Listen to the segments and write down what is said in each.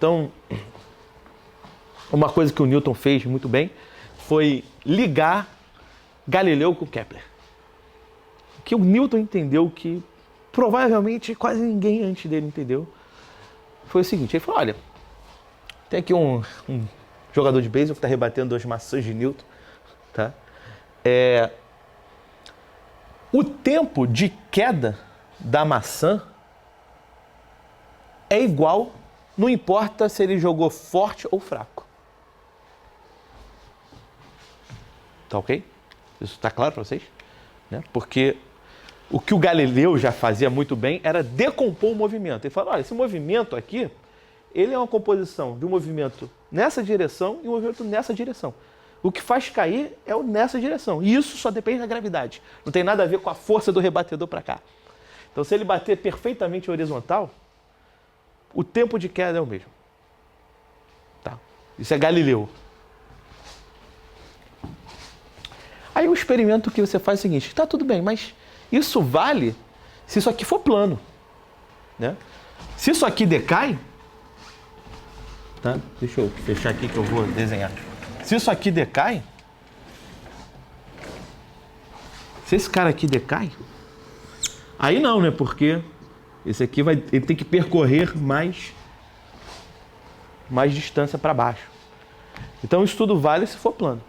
Então, uma coisa que o Newton fez muito bem foi ligar Galileu com Kepler. Que o Newton entendeu que provavelmente quase ninguém antes dele entendeu. Foi o seguinte, ele falou, olha, tem aqui um jogador de beisebol que está rebatendo 2 maçãs de Newton, tá? O tempo de queda da maçã é igual, não importa se ele jogou forte ou fraco. Tá ok? Isso está claro para vocês? Né? Porque o que o Galileu já fazia muito bem era decompor o movimento. Ele falou, olha, esse movimento aqui, ele é uma composição de um movimento nessa direção e um movimento nessa direção. O que faz cair é o nessa direção. E isso só depende da gravidade. Não tem nada a ver com a força do rebatedor para cá. Então, se ele bater perfeitamente horizontal, o tempo de queda é o mesmo. Tá? Isso é Galileu. Aí o experimento que você faz é o seguinte, tá tudo bem, mas isso vale se isso aqui for plano. Né? Se isso aqui decai, tá? Deixa eu fechar aqui que eu vou desenhar. Se isso aqui decai, se esse cara aqui decai, aí não, né? Porque esse aqui ele tem que percorrer mais distância para baixo. Então isso tudo vale se for plano.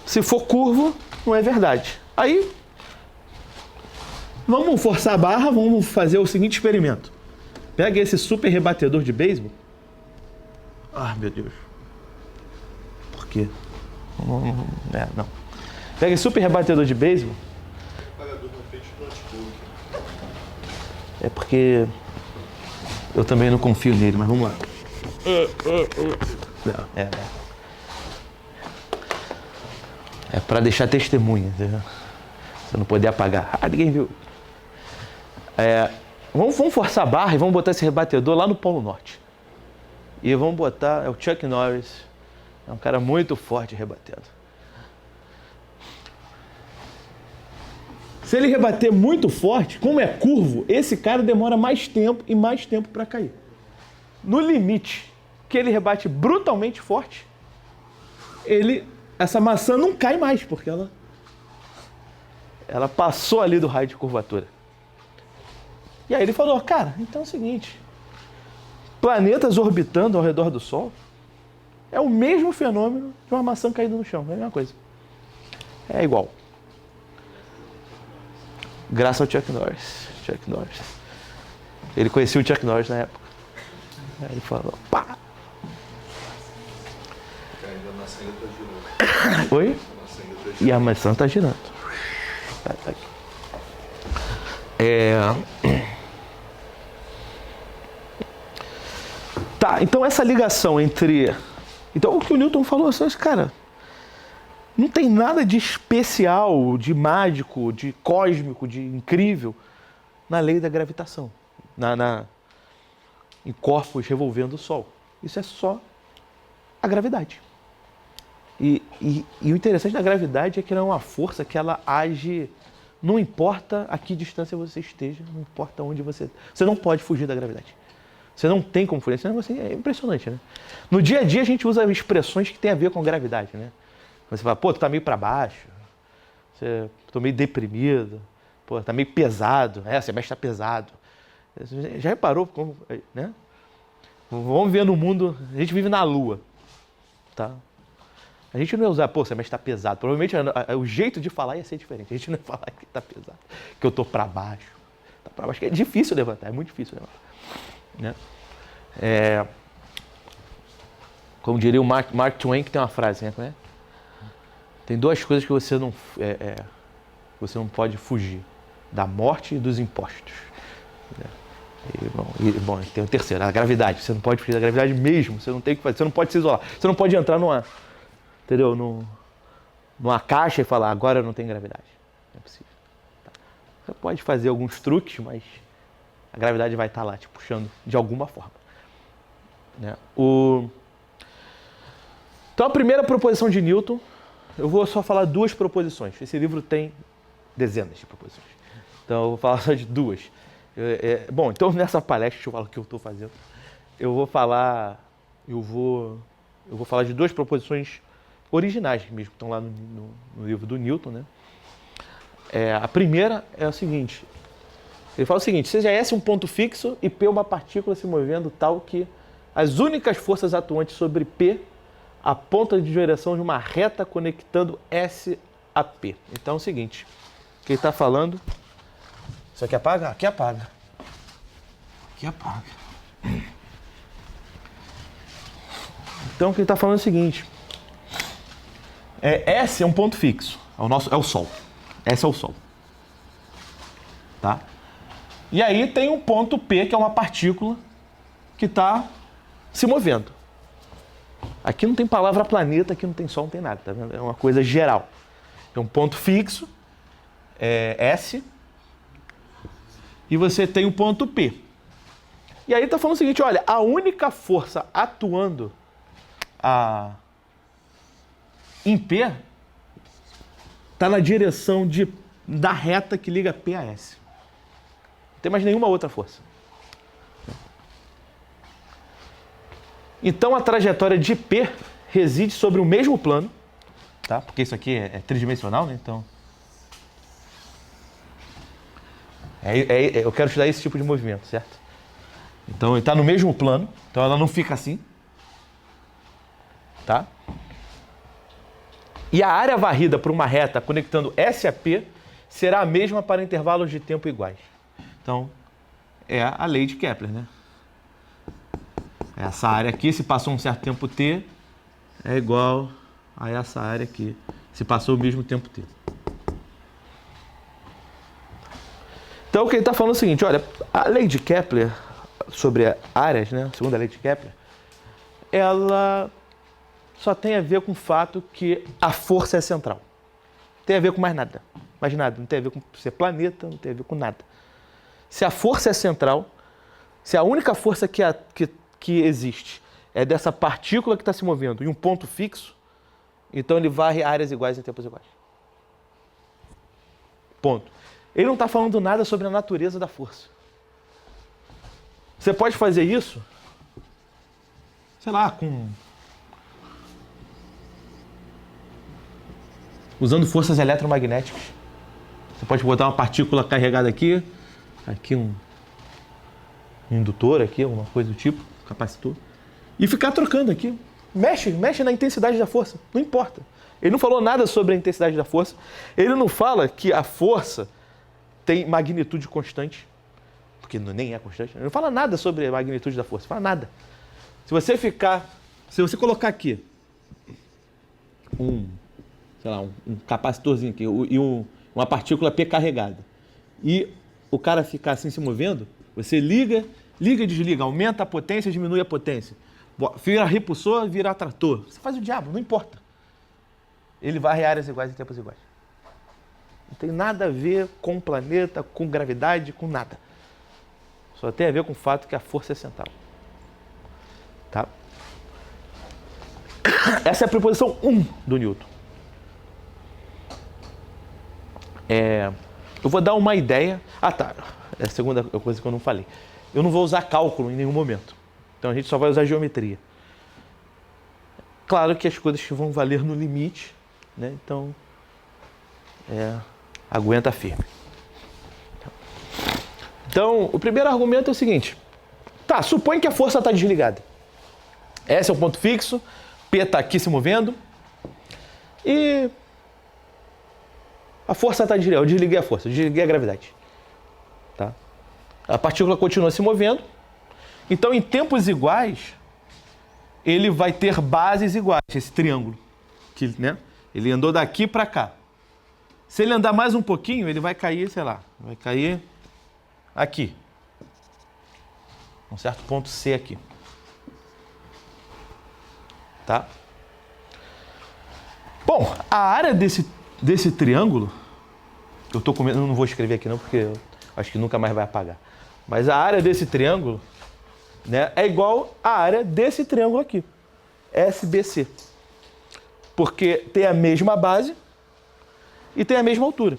Se for curvo, não é verdade. Aí, vamos forçar a barra, vamos fazer o seguinte experimento. Pega esse super rebatedor de beisebol. Ah, meu Deus. Por quê? Não. Pega esse super rebatedor de beisebol. É porque eu também não confio nele, mas vamos lá. É para deixar testemunha, entendeu? Você não poder apagar. Ah, ninguém viu. Vamos forçar a barra e vamos botar esse rebatedor lá no Polo Norte. E vamos botar, é o Chuck Norris. É um cara muito forte rebatendo. Se ele rebater muito forte, como é curvo, esse cara demora mais tempo e mais tempo para cair. No limite que ele rebate brutalmente forte, essa maçã não cai mais, porque ela passou ali do raio de curvatura. E aí ele falou, cara, então é o seguinte, planetas orbitando ao redor do Sol é o mesmo fenômeno de uma maçã caindo no chão, é a mesma coisa. É igual. Graças ao Chuck Norris. Ele conhecia o Chuck Norris na época. Aí ele falou, pá! Oi? E a maçã está girando. Tá aqui. Tá, então essa ligação entre... Então o que o Newton falou, cara, não tem nada de especial, de mágico, de cósmico, de incrível na lei da gravitação, em corpos revolvendo o Sol. Isso é só a gravidade. E o interessante da gravidade é que ela é uma força que ela age, não importa a que distância você esteja, não importa onde você... Você não pode fugir da gravidade. Você não tem como fugir. É impressionante, né? No dia a dia a gente usa expressões que têm a ver com gravidade, né? Você fala, pô, tu tá meio para baixo, tô meio deprimido, pô, tá meio pesado, esse semestre tá pesado. Já reparou como, né? Vamos ver no mundo, a gente vive na Lua, tá? A gente não ia usar, pô, o semestre tá pesado. Provavelmente o jeito de falar ia ser diferente. A gente não ia falar que tá pesado, que eu tô para baixo. Tá para baixo, que é difícil levantar, é muito difícil levantar. Né? Como diria o Mark Twain, que tem uma frase, né? Tem 2 coisas que você não pode fugir: da morte e dos impostos. Bom, tem o terceiro, a gravidade. Você não pode fugir da gravidade mesmo. Você não tem que fazer. Você não pode se isolar. Você não pode entrar numa caixa e falar, agora não tem gravidade. Não é possível. Tá? Você pode fazer alguns truques, mas a gravidade vai estar lá te puxando de alguma forma. Né? Então a primeira proposição de Newton, eu vou só falar 2 proposições. Esse livro tem dezenas de proposições. Então eu vou falar só de 2. Bom, então nessa palestra, deixa eu falar o que eu estou fazendo. Eu vou falar de duas proposições originais mesmo, que estão lá no livro do Newton, né? A primeira é o seguinte, ele fala o seguinte: seja S um ponto fixo e P uma partícula se movendo tal que as únicas forças atuantes sobre P apontam de direção de uma reta conectando S a P. Então é o seguinte, que ele está falando... Isso aqui apaga? Aqui apaga. Aqui apaga. Então o que ele está falando é o seguinte, S é um ponto fixo, é o Sol. S é o Sol. Tá? E aí tem um ponto P, que é uma partícula que está se movendo. Aqui não tem palavra planeta, aqui não tem Sol, não tem nada, tá vendo? É uma coisa geral. É um ponto fixo, S, e você tem um ponto P. E aí está falando o seguinte, olha, a única força atuando em P está na direção da reta que liga P a S. Não tem mais nenhuma outra força. Então a trajetória de P reside sobre o mesmo plano, tá? Porque isso aqui é tridimensional, né? Então eu quero estudar esse tipo de movimento, certo? Então ele está no mesmo plano, então ela não fica assim, tá? E a área varrida por uma reta conectando S a P será a mesma para intervalos de tempo iguais. Então, é a lei de Kepler, né? Essa área aqui, se passou um certo tempo t, é igual a essa área aqui, se passou o mesmo tempo t. Então, o que ele está falando é o seguinte, olha, a lei de Kepler sobre áreas, né, a segunda lei de Kepler, ela só tem a ver com o fato que a força é central. Não tem a ver com mais nada. Mais nada. Não tem a ver com ser planeta, não tem a ver com nada. Se a força é central, se a única força que existe é dessa partícula que está se movendo em um ponto fixo, então ele varre áreas iguais em tempos iguais. Ponto. Ele não está falando nada sobre a natureza da força. Você pode fazer isso, sei lá, usando forças eletromagnéticas. Você pode botar uma partícula carregada aqui um indutor aqui, alguma coisa do tipo, capacitor, e ficar trocando aqui. Mexe na intensidade da força, não importa. Ele não falou nada sobre a intensidade da força. Ele não fala que a força tem magnitude constante, porque nem é constante. Ele não fala nada sobre a magnitude da força, fala nada. Se você colocar aqui um capacitorzinho aqui e uma partícula P carregada, e o cara ficar assim se movendo, você liga e desliga, aumenta a potência, diminui a potência. Vira repulsor, vira atrator. Você faz o diabo, não importa. Ele varre áreas iguais em tempos iguais. Não tem nada a ver com o planeta, com gravidade, com nada. Só tem a ver com o fato que a força é central. Tá? Essa é a proposição 1 do Newton. Eu vou dar uma ideia. É a segunda coisa que eu não falei. Eu não vou usar cálculo em nenhum momento. Então a gente só vai usar geometria. Claro que as coisas que vão valer no limite, né? Então, aguenta firme. Então, o primeiro argumento é o seguinte. Tá, supõe que a força está desligada. S é um ponto fixo, P está aqui se movendo, e a força está desligada. Eu desliguei a força, eu desliguei a gravidade. Tá? A partícula continua se movendo, então em tempos iguais, ele vai ter bases iguais, esse triângulo. Que, né? Ele andou daqui para cá. Se ele andar mais um pouquinho, ele vai cair, sei lá, vai cair aqui. Um certo ponto C aqui. Tá? Bom, a área desse triângulo, eu tô com medo, eu não vou escrever aqui não, porque eu acho que nunca mais vai apagar. Mas a área desse triângulo, né, é igual à área desse triângulo aqui, SBC. Porque tem a mesma base e tem a mesma altura.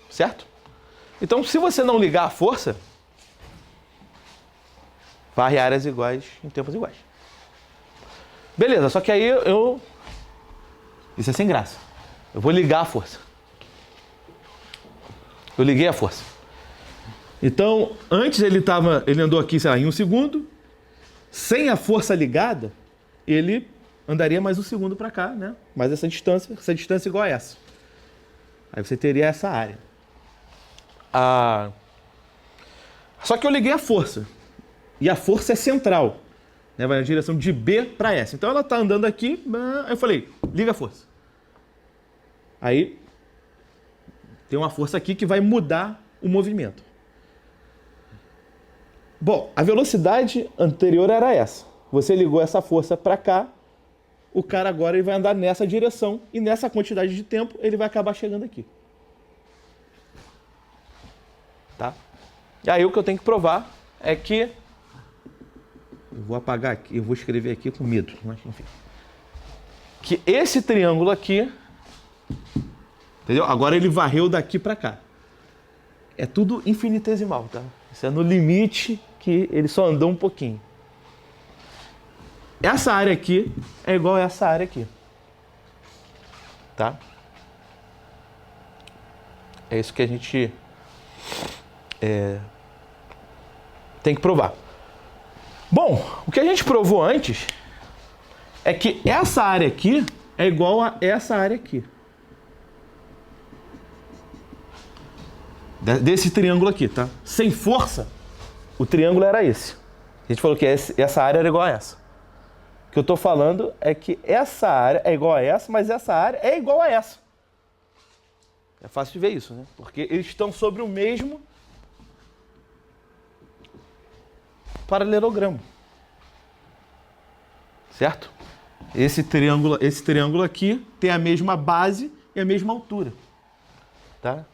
Certo? Então, se você não ligar a força, varre áreas iguais em tempos iguais. Beleza, só que aí isso é sem graça. Eu vou ligar a força. Eu liguei a força. Então, antes ele andou aqui, sei lá, em 1 segundo. Sem a força ligada, ele andaria mais 1 segundo para cá, né? Mais essa distância igual a essa. Aí você teria essa área. Só que eu liguei a força. E a força é central. Né? Vai na direção de B para S. Então ela está andando aqui, aí eu falei, liga a força. Aí tem uma força aqui que vai mudar o movimento. Bom, a velocidade anterior era essa. Você ligou essa força para cá, o cara agora ele vai andar nessa direção e nessa quantidade de tempo ele vai acabar chegando aqui. Tá? E aí o que eu tenho que provar é que... Eu vou apagar aqui, eu vou escrever aqui com medo, mas enfim. Que esse triângulo aqui, entendeu? Agora ele varreu daqui para cá. É tudo infinitesimal, tá? Isso é no limite que ele só andou um pouquinho. Essa área aqui é igual a essa área aqui. Tá? É isso que a gente tem que provar. Bom, o que a gente provou antes é que essa área aqui é igual a essa área aqui. Desse triângulo aqui, tá? Sem força, o triângulo era esse. A gente falou que essa área era igual a essa. O que eu estou falando é que essa área é igual a essa, mas essa área é igual a essa. É fácil de ver isso, né? Porque eles estão sobre o mesmo paralelogramo. Certo? Esse triângulo aqui tem a mesma base e a mesma altura. Tá?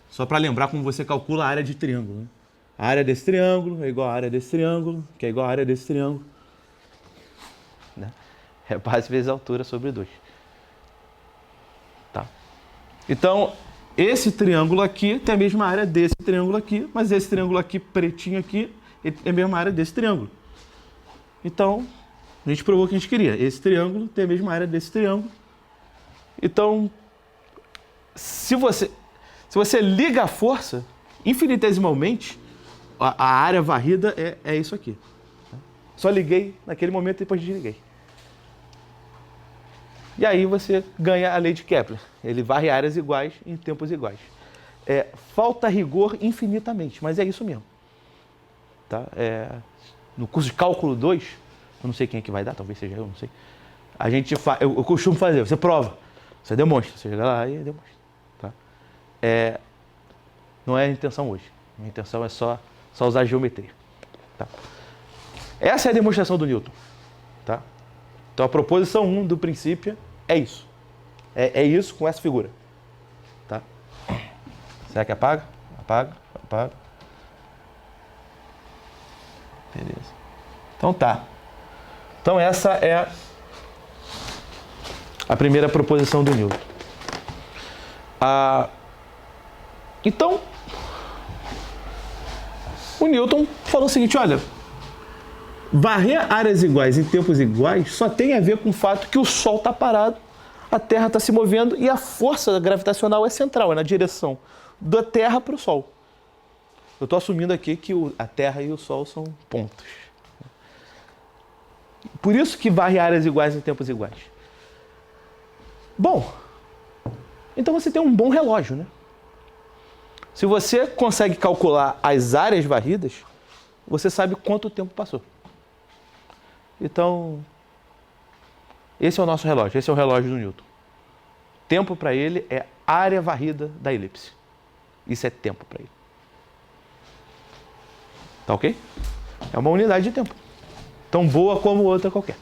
Só para lembrar como você calcula a área de triângulo. Né? A área desse triângulo é igual à área desse triângulo, que é igual à área desse triângulo. Né? É base vezes altura sobre 2. Tá? Então, esse triângulo aqui tem a mesma área desse triângulo aqui, mas esse triângulo aqui, pretinho aqui, é a mesma área desse triângulo. Então, a gente provou o que a gente queria. Esse triângulo tem a mesma área desse triângulo. Então, se você liga a força, infinitesimalmente, a área varrida é isso aqui. Só liguei naquele momento e depois desliguei. E aí você ganha a lei de Kepler. Ele varre áreas iguais em tempos iguais. Falta rigor infinitamente, mas é isso mesmo. Tá? No curso de cálculo 2, eu não sei quem é que vai dar, talvez seja eu, não sei. Eu costumo fazer, você prova, você demonstra, você chega lá e demonstra. Tá? Não é a intenção hoje. A minha intenção é só usar a geometria. Tá? Essa é a demonstração do Newton. Tá? Então a proposição 1 do princípio é isso. É isso com essa figura. Tá? Será que apaga? Apaga. Beleza. Então tá. Então essa é a primeira proposição do Newton. Então, o Newton falou o seguinte, olha, varrer áreas iguais em tempos iguais só tem a ver com o fato que o Sol está parado, a Terra está se movendo e a força gravitacional é central, é na direção da Terra para o Sol. Eu estou assumindo aqui que a Terra e o Sol são pontos. Por isso que varre áreas iguais em tempos iguais. Bom, então você tem um bom relógio, né? Se você consegue calcular as áreas varridas, você sabe quanto tempo passou. Então, esse é o nosso relógio, esse é o relógio do Newton. Tempo para ele é área varrida da elipse. Isso é tempo para ele. Tá ok? É uma unidade de tempo. Tão boa como outra qualquer.